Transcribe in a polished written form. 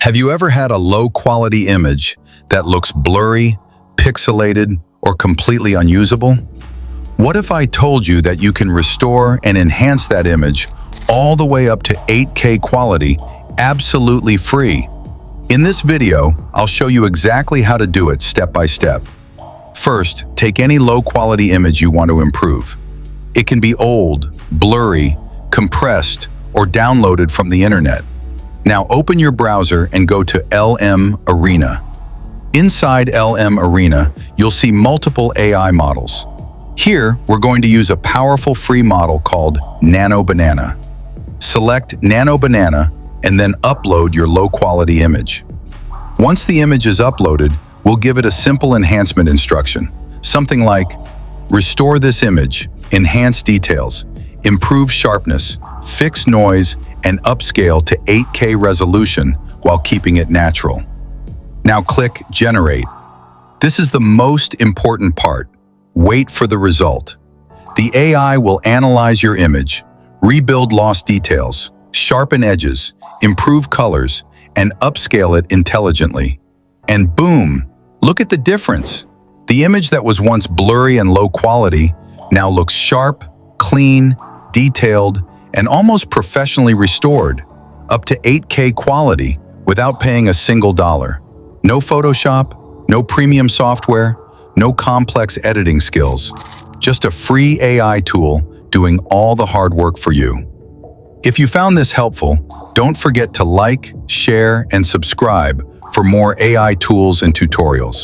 Have you ever had a low-quality image that looks blurry, pixelated, or completely unusable? What if I told you that you can restore and enhance that image all the way up to 8K quality, absolutely free? In this video, I'll show you exactly how to do it step by step. First, take any low-quality image you want to improve. It can be old, blurry, compressed, or downloaded from the internet. Now open your browser and go to LM Arena. Inside LM Arena, you'll see multiple AI models. Here, we're going to use a powerful free model called Nano Banana. Select Nano Banana and then upload your low-quality image. Once the image is uploaded, we'll give it a simple enhancement instruction. Something like, restore this image, enhance details, improve sharpness, fix noise, and upscale to 8K resolution while keeping it natural. Now click Generate. This is the most important part. Wait for the result. The AI will analyze your image, rebuild lost details, sharpen edges, improve colors, and upscale it intelligently. And boom! Look at the difference. The image that was once blurry and low quality now looks sharp, clean, detailed, and almost professionally restored, up to 8K quality without paying a single dollar. No Photoshop, no premium software, no complex editing skills. Just a free AI tool doing all the hard work for you. If you found this helpful, don't forget to like, share, and subscribe for more AI tools and tutorials.